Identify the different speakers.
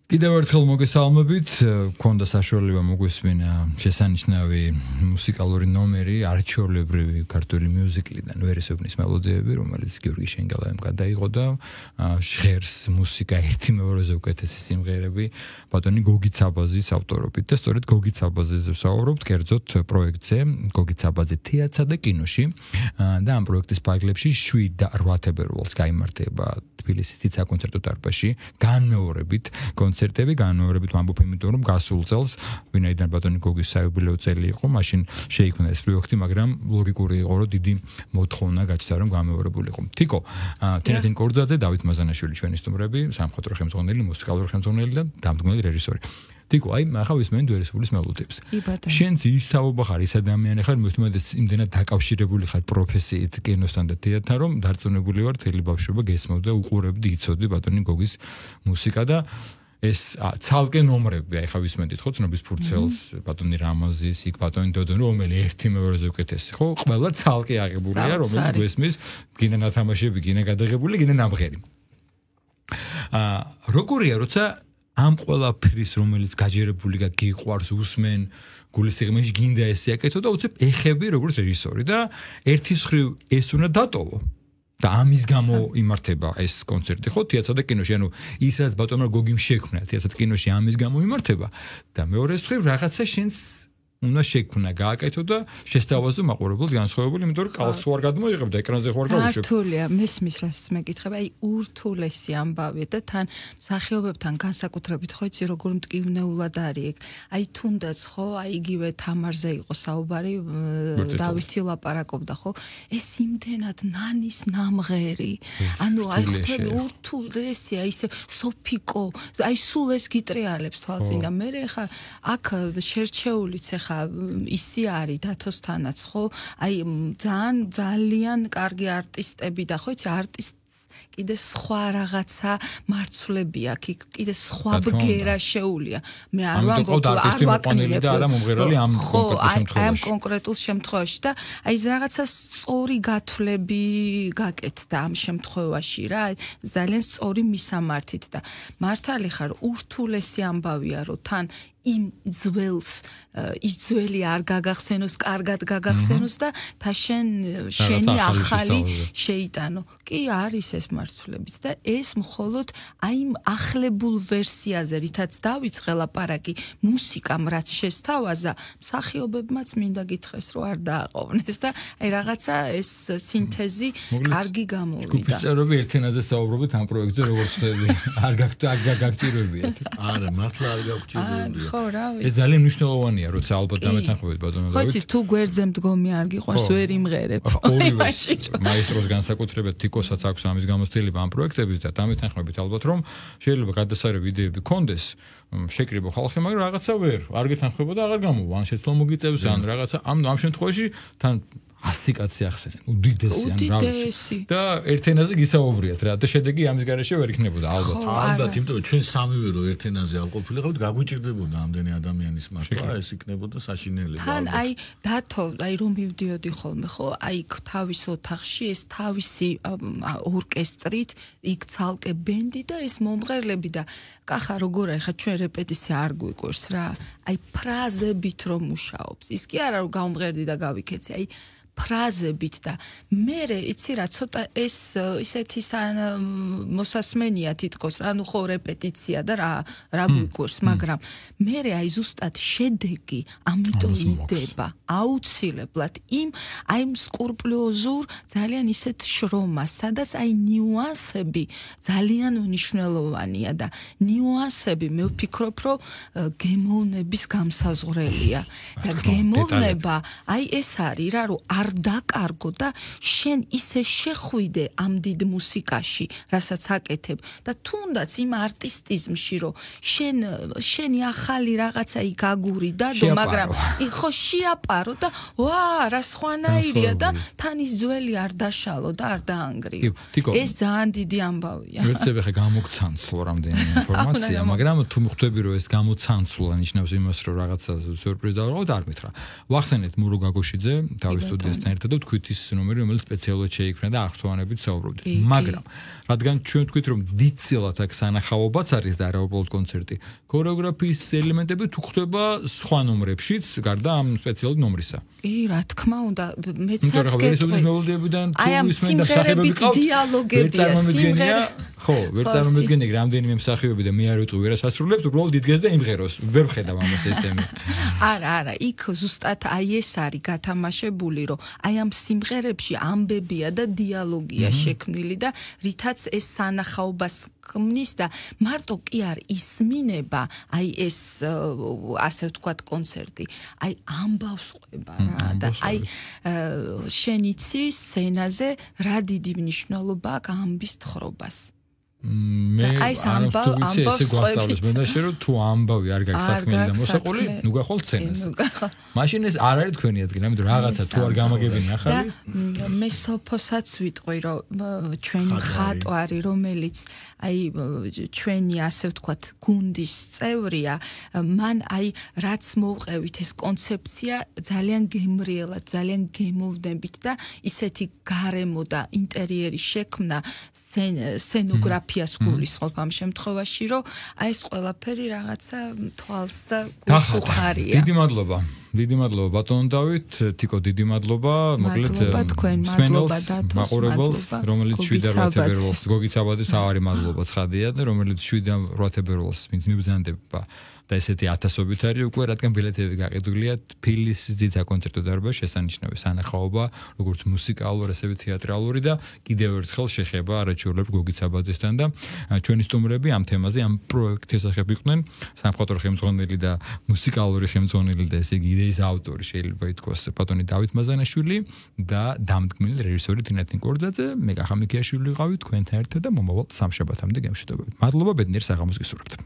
Speaker 1: კიდევ ერთხელ მოგესალმებით, გქონდა საშუალება მოგვისმინა შესანიშნავი მუსიკალური ნომერი, არჩეულებრივი ქართული მიუზიკლიდან ვერესუბნის მელოდიები, რომელიც გიორგი შენგელაიამ გადაიღო და ჟღერს მუსიკა ერთი მეორეზე უკეთესი სიმღერები ბატონი გოგი ცაბაძის ავტორობით და სწორედ გოგი ცაბაძეზე ვსაუბრობთ, კერძოდ პროექტზე გოგი ცაბაძე თეატრსა და კინოში და ამ პროექტის ფარგლებში 7 და 8 თებერვალს გაიმართება თბილისის ციცაბო საკონცერტო დარბაზში განმეორებით კონცერტები განმეორებით ვამბობ იმიტომ რომ გასულ წელს ვინაიდან ბატონი გოგის საიუბილეო წელი იყო მაშინ შეიქმნა ეს პროექტი მაგრამ ლოგიკური იყო რომ დიდი მოთხოვნა გაჩნდა რომ განმეორებულიყო თიკო თინათინ კორძაძე დავით მაზანაშვილი ჩვენი სტუმრები სამხატვრო ხელმძღვანელი მუსიკალური ხელმძღვანელი და დამდგმელი რეჟისორი თიკო აი ახლა ვისმენთ ვერესუბნის მელოდიებს შენც ისაუბა ხარ ის ადამიანი ხარ მეთუმეტეს იმდენად დაკავშირებული ხარ პროფესიით კინოსთან და თეატრთან რომ დარწმუნებული ვარ თელი ბავშვობა გესმოდა უყურებდი იცოდი ბატონი გოგის მუსიკა და ეს ცალკე ნომრები აი ხა ვისმენთ ხო ცნობის ფურცელს ბატონი რამაზის იქ ბატონი დოდონი რომელი ერთი მეორეზე უკეთესი ხო ყველა ცალკე აღებულია რომელიც გვესმის გინდა ნათამაშები გინდა გადაღებული გინდა ნამღერი როგორია როცა ამ ყველაფრის რომელიც გაჯერებული გიყვარს უსმენ გულისიღმეში გინდა ესე აკეთო და უცებ ეხები როგორც რეჟისორი და ერთის ხრივ ეს უნდა დატოვო და ამის გამო იმართება ეს კონცერტი ხო თეატრსა და კინოში ანუ ის რაც ბატონმა გოგიმ შექმნა თეატრსა და კინოში ამის გამო იმართება და მეორეს ხრივ რაღაცა შენს უნდა შექმნა გააკეთო და შესთავაზო მაყურებელს განსხვავებული იმიტომ რომ კალს ვარ გადმოიღებ და ეკრანზე ხوار გავუშვებ. რთულია მესმის რასაც მეკითხება აი ურთულესი ამბავია და თან მსახიობებთან განსაკუთრებით ხო იცი როგორ მტკივნეულად არის ეგ აი თუნდაც ხო აი იგივე თამარზე იყო საუბარი დავითი ლაპარაკობდა ხო ეს იმდენად ნანის ნამღერი ანუ აი ხვდები ურთულესია ისე სოფიკო აი სულ ეს გიტრიალებს თვალწინ და მე ხა აქ შერჩეულიც ისი არის დათოსთანაც ხო აი ძალიან კარგი არტისტები და ხო იცი არტისტ კიდე სხვა რაღაცა მარცვლებია კიდე სხვა ბგერა შეუულია მე არ ვამბობ ამ კონკრეტულ შემთხვევაში და აი ეს რაღაცა სწორი გათვლები გაკეთდა ამ შემთხვევაში რა ძალიან სწორი მისამართით და მართალი ხარ ურთულესი ამბავია რომ თან იმ ძველს ის ძველი არ გაგახსენოს, კარგად გაგახსენოს და შენი ახალი შეიტანო. კი არის ეს მარცვლებიც და ეს მხოლოდ აი იმ ახლებულ ვერსიაზე, რითაც დავიწყე ლაპარაკი, მუსიკამ რაც შესთავაზა, მსახიობებმაც მინდა გითხრეს, რომ არ დააყოვნეს და აი რაღაცა ეს სინთეზი კარგი გამოვიდა.
Speaker 2: ჯგუფისწერები ერთენაზე საუბრობთ ამ პროექტზე როგორც ხდება. არ გაგჭიროებიათ. არა, მართლა არ გაგჭიროებია.
Speaker 1: ეს ძალიან მნიშვნელოვანია, როცა ალბათ დამეთანხმებით ბატონო დავით.
Speaker 3: ხო იცი, თუ გვერდზე მდგომი არ გიყვარს, ვერ იმღერებ.
Speaker 1: მაესტროს განსაკუთრებით თიკოსაც აქვს ამის გამოცდილება ამ პროექტების და დამეთანხმებით ალბათ რომ შეიძლება გადასარევი იდეები გქონდეს, შეკრიბო ხალხი, მაგრამ რაღაცა არ გეთანხმება და აღარ გამოვა. ან შეცდომა მოგიწევს, ან რაღაცა ამ შემთხვევაში თან 100 კაცი ახსენენ, უდიდესი ან
Speaker 3: უდიდესი
Speaker 1: და ერთენაზე გისაუბრიათ რა და შედეგი ამის გარეშე ვერ იქნებოდა ალბათ.
Speaker 2: ალბათ, იმიტომ რომ ჩვენ სამივე რო ერთენაზე არ ყოფილიყავთ, გაგვიჭირდებოდა ამდენი ადამიანის მართვა, ეს იქნებოდა საშინელება.
Speaker 3: თან აი დათო, აი რომ მივდიოდი ხოლმე ხო, აი თავის ოთახში ეს თავისი ორკესტრით, იქ ცალკე ბენდი და ეს მომღერლები და კახა როგორ აი ხა ჩვენ რეპეტიცია არ გვიყვარს რა. აი ფრაზებით რომ მუშაობს. ის კი არა რომ გავმღერდი და გავიქეცი, აი ფრაზებით და მე იცი რა ცოტა ეს ისეთი მოსასმენია თითქოს რა ნუ ხო რეპეტიცია და რა გვიყვარს მაგრამ მე აი ზუსტად შედეგი ამიტომ იდება აუცილებლად იმ აი სკრუპულოზურ ძალიან ისეთ შრომას სადაც აი ნიუანსები ძალიან მნიშვნელოვანია და ნიუანსები მე ვფიქრობ რომ გემოვნების გამსაზღვრელია და გემოვნება აი ეს არის რა რომ არ დაკარგო და შენ ისე შეხვიდე ამ დიდ მუსიკაში, რასაც აკეთებ და თუნდაც იმ არტისტიზმში, რომ შენი ახალი რაღაცა იქ აგურიდა, მაგრამ ხო შეაპარო და ვა, რა სხვანაირია და თან ის ძველი არ დაშალო და არ დაანგრიო. ეს ძალიან დიდი ამბავია.
Speaker 1: ვერცები ხა გამოგცანცლო რამდენი ინფორმაცია, მაგრამ თუ ხვდები რომ ეს გამოცანცლა ნიშნავს იმას, რომ რაღაცა სიურპრიზი დავაყოთ, არ მითხრა. ვახსენეთ მურო გაგოშიძე, თავის სტუდიას მასთან ერთად და თქვით ის ნომერი, რომელიც სპეციალურად შეიქმნა და აღთვალებით საუბრობდით. მაგრამ რადგან ჩვენ თქვით, რომ დიდწილად აქ სანახაობაც არის და არა უბრალოდ კონცერტი, ქორეოგრაფიის ელემენტები თუ ხდება სხვა ნომრებშიც, გარდა ამ სპეციალური ნომრისა.
Speaker 3: რა თქმა უნდა, მეც
Speaker 1: ვერისობის მელოდიებიდან თუ ისმენ და მსახიობები ყავთ, ვერ წარმომიდგენია, ხო, ვერ წარმომიდგენია რამდენიმე მსახიობი და მე არ ვიტყვი ვერას ასრულებს, უბრალოდ იდგეს და იმღეროს. ვერ ვხედავ ამას ესემი.
Speaker 3: არა, იქ ზუსტად ეს არის გათამაშებული, რომ ამ სიმღერებში ამბებია და დიალოგია შექმნილი და რითაც ეს სანახაობას ქმნის და მარტო კი არ ისმინება ეს ასე ვთქვათ კონცერტი, ამბავს ყვება რა და შენ იცი სცენაზე რა დიდი მნიშვნელობა აქვს ამბის თხრობას.
Speaker 1: მე არ ვთქვი ესე გვასწავლეს მე და შე რომ თუ ამბავი არ გაქვს საქმიანი და მოსაყოლი, ნუ გახვალ სცენას. მაშინ ეს არ არის თქვენი ადგილი, ამიტომ რაღაცა თუ არ გამაგებინი ახალი.
Speaker 3: მე სოფოსაც ვიტყვი, რომ ჩვენი მხატვარი, რომელიც ჩვენი ასე ვთქვათ გუნდის წევრია, მან რაც მოვყევით ეს კონცეფცია ძალიან გემრიელად, ძალიან გემოვნებით და ისეთი გარემო და ინტერიერი შექმნა სცენოგრაფიას გულისხმობ ამ შემთხვევაში, რომ ეს ყველაფერი რაღაცა თვალს და გულს უხარია.
Speaker 1: დიდი მადლობა ბატონ დავით, თიკო დიდი მადლობა, მოკლედ მაყურებელს, რომელიც 7 თებერვალს გოგი ცაბაძის თავარი მადლობა ცხადია და რომელიც 7 თებერვალს ვინც მიბრძანდება და ესეთი ათასობით არის უკვე, რადგან ბილეთები გაყიდულია თბილისის ძიძა კონცერტო დარბაზში შესანიშნავი სანახაობა, როგორც მუსიკალური, ასევე თეატრალური და კიდევ ერთხელ შეხება არაჩვეულებრივ გოგი ცაბაძესთან და ჩვენი სტუმრები ამ თემაზე, ამ პროექტის შესახებ იყვნენ სამხატვრო ხელმძღვანელი და მუსიკალური ხელმძღვანელი და ესე იგი იდეის ავტორი შეიძლება ითქვას ბატონი დავით მაზანაშვილი და დამდგმელი რეჟისორი თინათინ კორძაძე, მე გახა მიქიაშვილი ვიყავი თქვენთან ერთად და მომავალ სამშაბათამდე გემშვიდობებით. მადლობა, ბედნიერ საღამოს გისურვებთ.